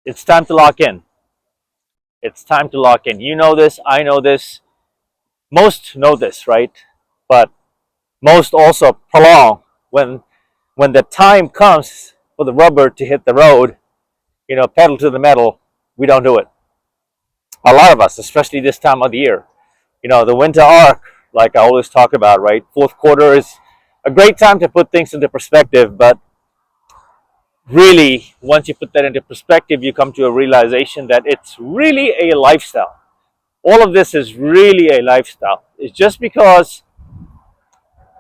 It's time to lock in. It's time to lock in. You know this, I know this, most know this, right? But most also prolong when the time comes for the rubber to hit the road, pedal to the metal, we don't do it. A lot of us, especially this time of the year. The winter arc, like I always talk about, right? Fourth quarter is a great time to put things into perspective, but really, once you put that into perspective, you come to a realization that it's really a lifestyle. All of this is really a lifestyle. It's just because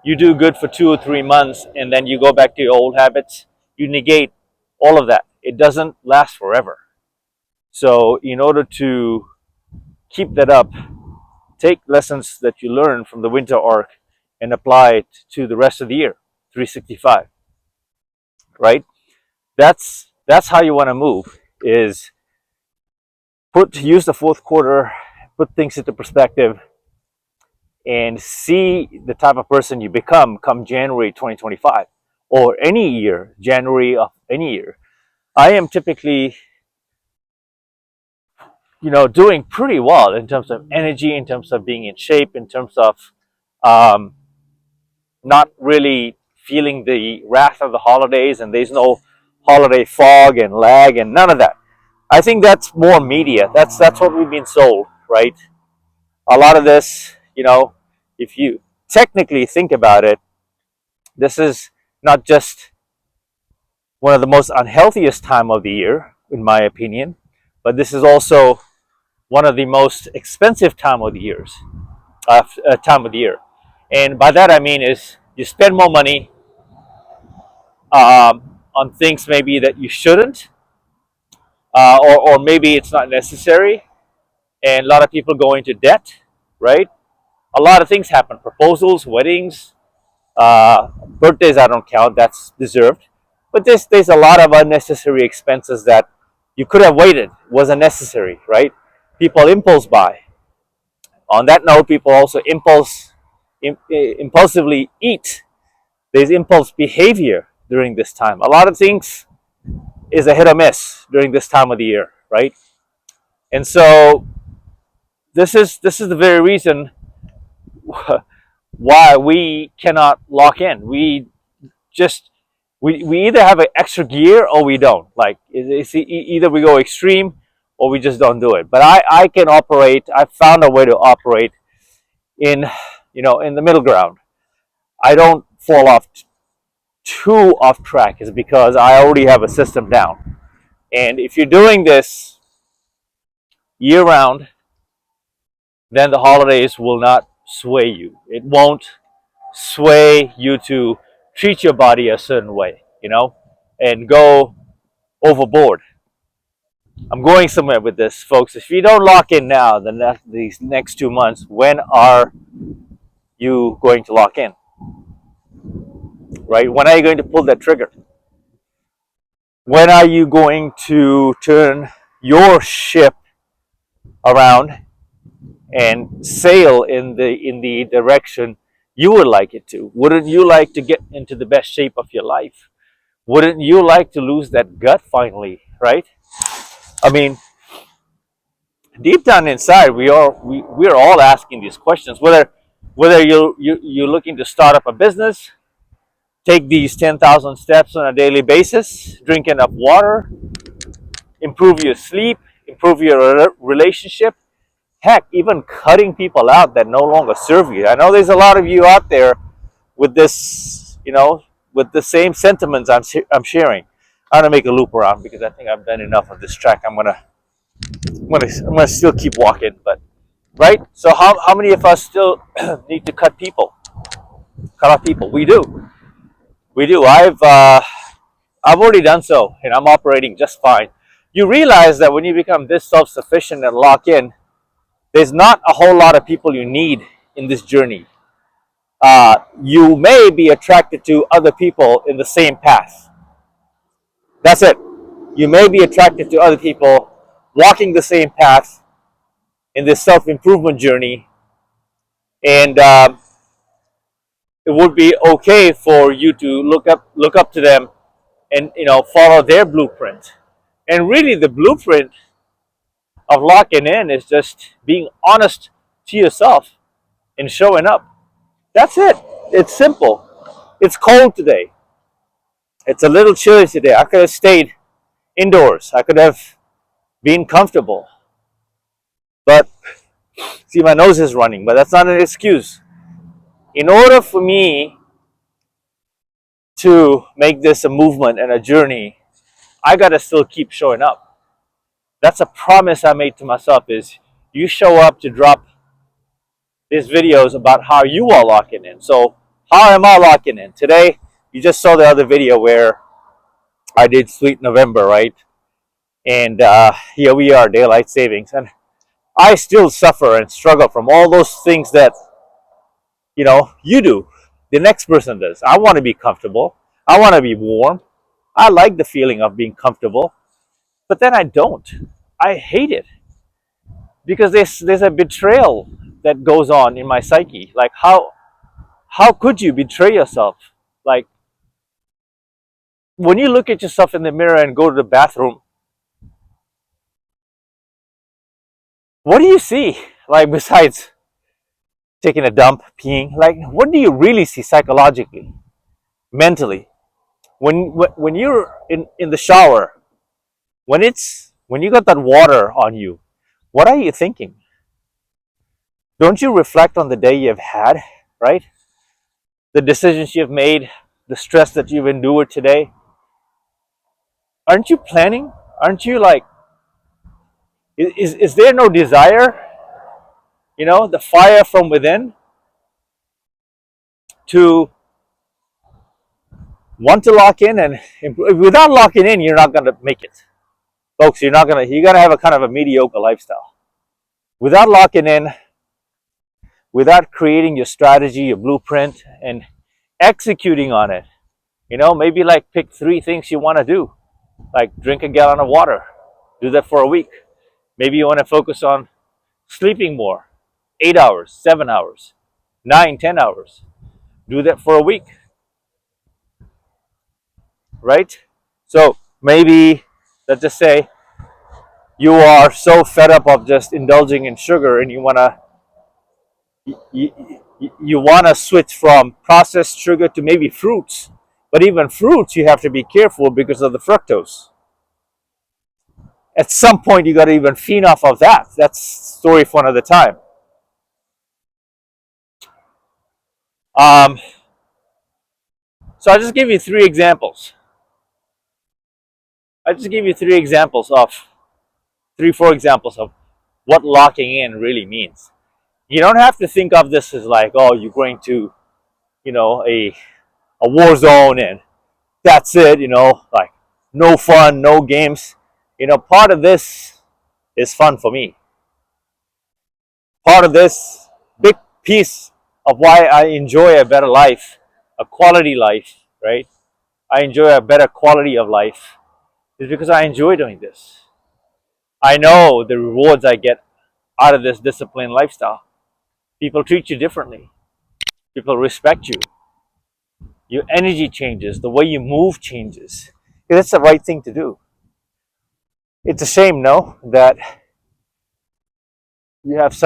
you do good for 2 or 3 months and then you go back to your old habits, you negate all of that. It doesn't last forever. So, in order to keep that up, take lessons that you learn from the winter arc and apply it to the rest of the year, 365, right? That's how you want to move. Is use the fourth quarter, put things into perspective, and see the type of person you become come January 2025 or any year, January of any year. I am typically, doing pretty well in terms of energy, in terms of being in shape, in terms of um, not really feeling the wrath of the holidays, and there's no holiday fog and lag and none of that. I think that's more media. That's what we've been sold, right? A lot of this, if you technically think about it, this is not just one of the most unhealthiest time of the year, in my opinion, but this is also one of the most expensive time of the year. And by that I mean is you spend more money on things maybe that you shouldn't, or maybe it's not necessary, and a lot of people go into debt, right? A lot of things happen: proposals, weddings, birthdays. I don't count; that's deserved. But there's a lot of unnecessary expenses that you could have waited, wasn't necessary, right? People impulse buy. On that note, people also impulsively eat. There's impulse behavior during this time. A lot of things is a hit or miss during this time of the year, right? And so this is the very reason why we cannot lock in. Just we either have an extra gear or we don't. Like either we go extreme or we just don't do it. But I can operate. I found a way to operate in in the middle ground. I don't fall off too off track, is because I already have a system down. And if you're doing this year round, then the holidays will not sway you. It won't sway you to treat your body a certain way, and go overboard. I'm going somewhere with this, folks. If you don't lock in now, these next 2 months, when are you going to lock in? Right? When are you going to pull that trigger? When are you going to turn your ship around and sail in the direction you would like it to? Wouldn't you like to get into the best shape of your life? Wouldn't you like to lose that gut finally, right? I mean, deep down inside, we're all asking these questions. Whether you're looking to start up a business, take these 10,000 steps on a daily basis, drink enough water, improve your sleep, improve your relationship, heck, even cutting people out that no longer serve you. I know there's a lot of you out there with this, with the same sentiments I'm sharing. I'm gonna make a loop around because I think I've done enough of this track. I'm gonna still keep walking, but right. So how many of us still need to cut off people? We do. I've already done so, and I'm operating just fine. You realize that when you become this self-sufficient and lock in, there's not a whole lot of people you need in this journey. You may be attracted to other people in the same path. That's it. You may be attracted to other people walking the same path in this self-improvement journey, and it would be okay for you to look up to them and follow their blueprint And really, the blueprint of locking in is just being honest to yourself and showing up. That's it. It's simple. It's cold today. It's a little chilly today. I could have stayed indoors. I could have been comfortable. But see, my nose is running, but that's not an excuse. In order for me to make this a movement and a journey, I gotta still keep showing up. That's a promise I made to myself is you show up to drop these videos about how you are locking in. So how am I locking in? Today, you just saw the other video where I did Sweet November, right? And here we are, daylight savings. And I still suffer and struggle from all those things that, you do. The next person does. I want to be comfortable. I want to be warm. I like the feeling of being comfortable. But then I don't. I hate it. Because there's a betrayal that goes on in my psyche. Like how could you betray yourself? Like when you look at yourself in the mirror and go to the bathroom, what do you see? Like besides taking a dump, peeing, like what do you really see psychologically, mentally? When you're in the shower, when you got that water on you, what are you thinking? Don't you reflect on the day you've had, right? The decisions you've made, the stress that you've endured today. Aren't you planning? Aren't you like, is there no desire, the fire from within to want to lock in and improve? Without locking in, you're not going to make it. Folks, you got to have a kind of a mediocre lifestyle. Without locking in, without creating your strategy, your blueprint, and executing on it, maybe like pick 3 things you want to do, like drink a gallon of water. Do that for a week. Maybe you want to focus on sleeping more, 8 hours, 7 hours, 9, 10 hours. Do that for a week, right? So maybe, let's just say, you are so fed up of just indulging in sugar and you, you want to switch from processed sugar to maybe fruits. But even fruits, you have to be careful because of the fructose. At some point, you got to even feed off of that. That's a story for another time. So I just give you 3 examples. I just give you 3 examples of 4 examples of what locking in really means. You don't have to think of this as like, oh, you're going to, a war zone and that's it, like no fun, no games. Part of this is fun for me. Part of this big piece of why I enjoy a better life, a quality life, right? I enjoy a better quality of life is because I enjoy doing this. I know the rewards I get out of this disciplined lifestyle. People treat you differently. People respect you. Your energy changes. The way you move changes. That's the right thing to do. It's a shame, no, that you have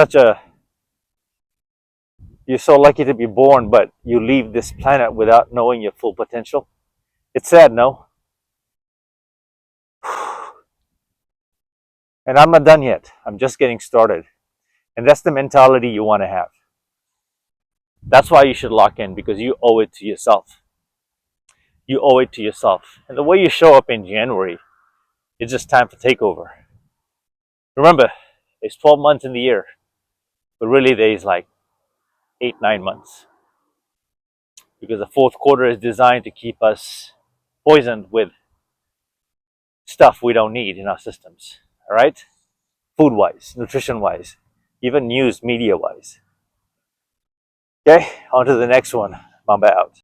you're so lucky to be born, but you leave this planet without knowing your full potential. It's sad, no? And I'm not done yet. I'm just getting started. And that's the mentality you want to have. That's why you should lock in, because you owe it to yourself. You owe it to yourself. And the way you show up in January, it's just time for takeover. Remember, it's 12 months in the year, but really there's like 8, 9 months. Because the fourth quarter is designed to keep us poisoned with stuff we don't need in our systems. All right? Food wise, nutrition wise, even news media wise. Okay, on to the next one. Mamba out.